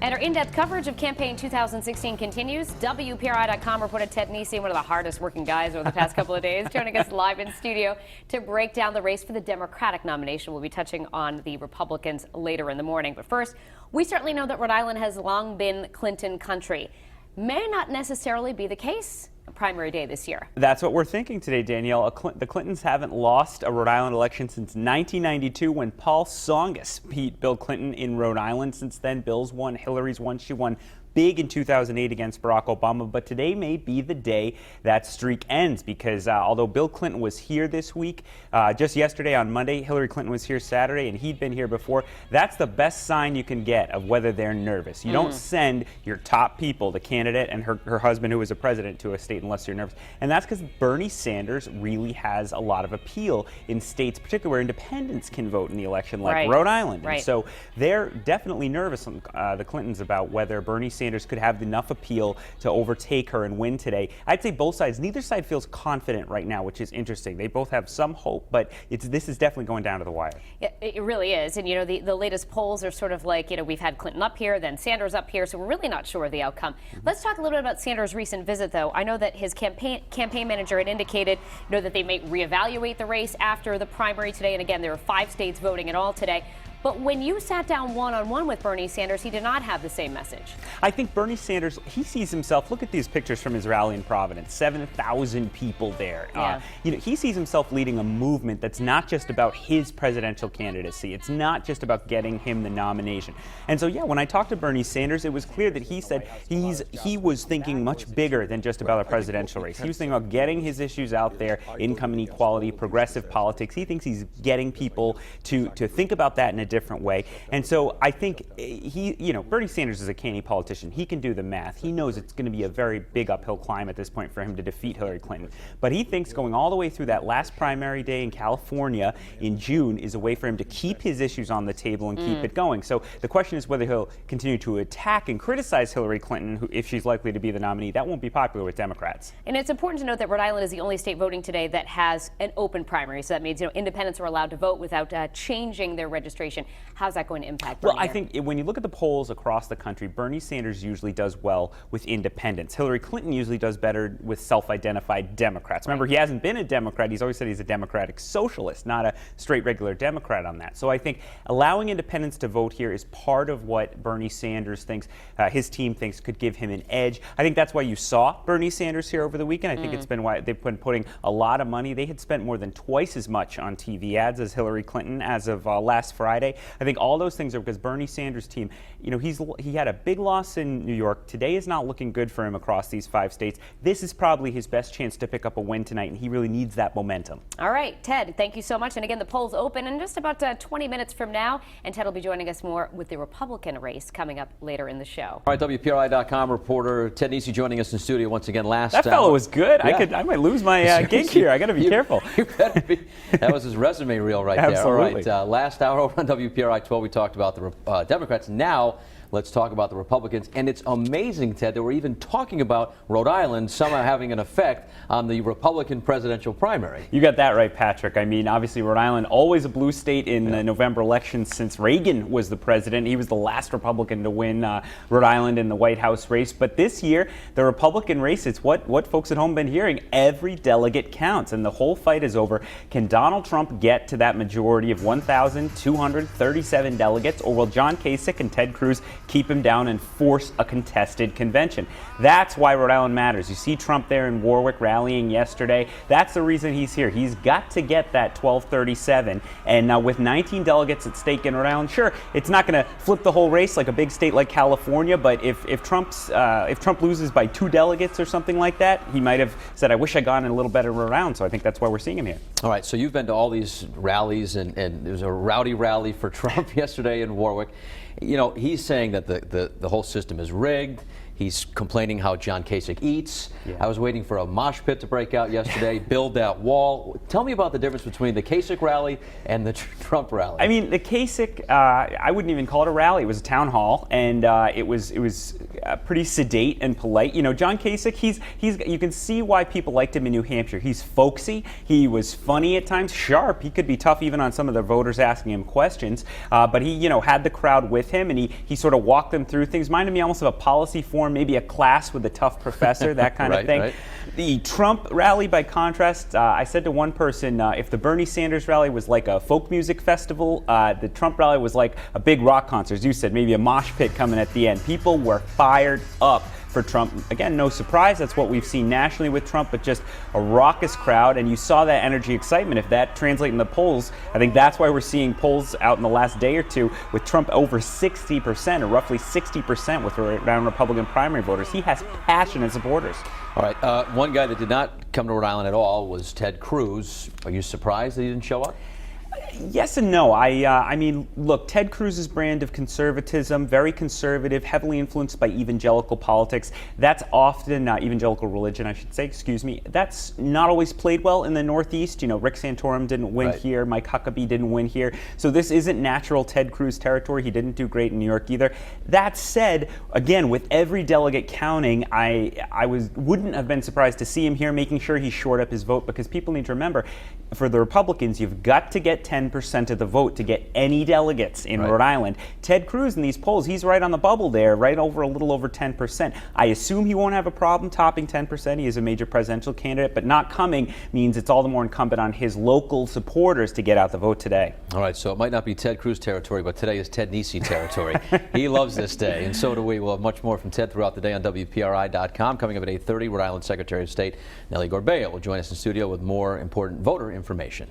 And our in-depth coverage of campaign 2016 continues. WPRI.com reporter Ted Nesi, one of the hardest working guys over the past couple of days, joining us live in studio to break down the race for the Democratic nomination. We'll be touching on the Republicans later in the morning. But first, we certainly know that Rhode Island has long been Clinton country. May not necessarily be the case primary day this year. That's what we're thinking today, Danielle. The Clintons haven't lost a Rhode Island election since 1992 when Paul Tsongas beat Bill Clinton in Rhode Island. Since then, Bill's won, Hillary's won. She won big in 2008 against Barack Obama, but today may be the day that streak ends because although Bill Clinton was here this week, just yesterday on Monday, Hillary Clinton was here Saturday, and he'd been here before. That's the best sign you can get of whether they're nervous. You don't send your top people, the candidate and her husband who was a president, to a state unless you're nervous. And that's because Bernie Sanders really has a lot of appeal in states, particularly where independents can vote in the election, like Rhode Island. And so they're definitely nervous, the Clintons, about whether Bernie Sanders could have enough appeal to overtake her and win today. I'd say both sides, neither side feels confident right now, which is interesting. They both have some hope, but this is definitely going down to the wire. It really is. And, you know, the latest polls are sort of like, you know, we've had Clinton up here, then Sanders up here, so we're really not sure of the outcome. Let's talk a little bit about Sanders' recent visit, though. I know that his campaign manager had indicated, you know, that they may reevaluate the race after the primary today. And again, there are 5 states voting at all today. But when you sat down one-on-one with Bernie Sanders, he did not have the same message. I think Bernie Sanders, he sees himself, look at these pictures from his rally in Providence, 7,000 people there. You know, he sees himself leading a movement that's not just about his presidential candidacy. It's not just about getting him the nomination. And so, yeah, when I talked to Bernie Sanders, it was clear that he said he was thinking much bigger than just about a presidential race. He was thinking about getting his issues out there, income inequality, progressive politics. He thinks he's getting people to think about that in a different way. And so I think Bernie Sanders is a canny politician. He can do the math. He knows it's going to be a very big uphill climb at this point for him to defeat Hillary Clinton. But he thinks going all the way through that last primary day in California in June is a way for him to keep his issues on the table and keep it going. So the question is whether he'll continue to attack and criticize Hillary Clinton if she's likely to be the nominee. That won't be popular with Democrats. And it's important to note that Rhode Island is the only state voting today that has an open primary. So that means, you know, independents are allowed to vote without changing their registration. How's that going to impact Bernie? Well, I think when you look at the polls across the country, Bernie Sanders usually does well with independents. Hillary Clinton usually does better with self-identified Democrats. Remember, he hasn't been a Democrat. He's always said he's a democratic socialist, not a straight regular Democrat on that. So I think allowing independents to vote here is part of what Bernie Sanders thinks, his team thinks could give him an edge. I think that's why you saw Bernie Sanders here over the weekend. I think it's been why they've been putting a lot of money. They had spent more than twice as much on TV ads as Hillary Clinton as of last Friday. I think all those things are because Bernie Sanders' team, you know, he had a big loss in New York. Today is not looking good for him across these 5 states. This is probably his best chance to pick up a win tonight, and he really needs that momentum. All right, Ted, thank you so much. And again, the polls open in just about 20 minutes from now, and Ted will be joining us more with the Republican race coming up later in the show. All right, WPRI.com reporter Ted Nesi joining us in studio once again. That fellow was good. Yeah. I might lose my gig here. I got to be careful. You better be. That was his resume reel right there. Absolutely. All right, last hour over on WPRI 12, we talked about the Democrats. Now let's talk about the Republicans. And it's amazing, Ted, that we're even talking about Rhode Island somehow having an effect on the Republican presidential primary. You got that right, Patrick. I mean, obviously, Rhode Island, always a blue state in the November election since Reagan was the president. He was the last Republican to win Rhode Island in the White House race. But this year, the Republican race, it's what folks at home have been hearing. Every delegate counts, and the whole fight is over. Can Donald Trump get to that majority of 1,237 delegates, or will John Kasich and Ted Cruz keep him down and force a contested convention? That's why Rhode Island matters. You see Trump there in Warwick rallying yesterday. That's the reason he's here. He's got to get that 1,237. And with 19 delegates at stake in Rhode Island, sure, it's not going to flip the whole race like a big state like California, but if Trump loses by 2 delegates or something like that, he might have said, I wish I'd gone in a little better round. So I think that's why we're seeing him here. All right, so you've been to all these rallies, and there was a rowdy rally for Trump yesterday in Warwick. You know, he's saying that the whole system is rigged. He's complaining how John Kasich eats. Yeah. I was waiting for a mosh pit to break out yesterday, build that wall. Tell me about the difference between the Kasich rally and the Trump rally. I mean, the Kasich, I wouldn't even call it a rally. It was a town hall, and it was pretty sedate and polite. You know, John Kasich, he's you can see why people liked him in New Hampshire. He's folksy. He was funny at times, sharp. He could be tough even on some of the voters asking him questions. But he, you know, had the crowd with him, and he sort of walked them through things. Reminded me almost of a policy forum, maybe a class with a tough professor, that kind of thing. Right. The Trump rally, by contrast, I said to one person, if the Bernie Sanders rally was like a folk music festival, the Trump rally was like a big rock concert. As you said, maybe a mosh pit coming at the end. People were fired up for Trump. Again, no surprise, that's what we've seen nationally with Trump, but just a raucous crowd, and you saw that energy, excitement. If that translates in the polls, I think that's why we're seeing polls out in the last day or two with Trump over 60%, or roughly 60% with around Republican primary voters. He has passionate supporters. All right, one guy that did not come to Rhode Island at all was Ted Cruz. Are you surprised that he didn't show up? Yes and no. I mean, look, Ted Cruz's brand of conservatism, very conservative, heavily influenced by evangelical politics. That's often evangelical religion, I should say. Excuse me. That's not always played well in the Northeast. You know, Rick Santorum didn't win here. Mike Huckabee didn't win here. So this isn't natural Ted Cruz territory. He didn't do great in New York either. That said, again, with every delegate counting, I wouldn't have been surprised to see him here, making sure he shored up his vote, because people need to remember, for the Republicans, you've got to get 10% of the vote to get any delegates in Rhode Island. Ted Cruz in these polls, he's right on the bubble there, right over a little over 10%. I assume he won't have a problem topping 10%. He is a major presidential candidate, but not coming means it's all the more incumbent on his local supporters to get out the vote today. All right, so it might not be Ted Cruz territory, but today is Ted Nesi territory. He loves this day, and so do we. We'll have much more from Ted throughout the day on WPRI.com. Coming up at 8:30, Rhode Island Secretary of State Nellie Gorbea will join us in studio with more important voter information.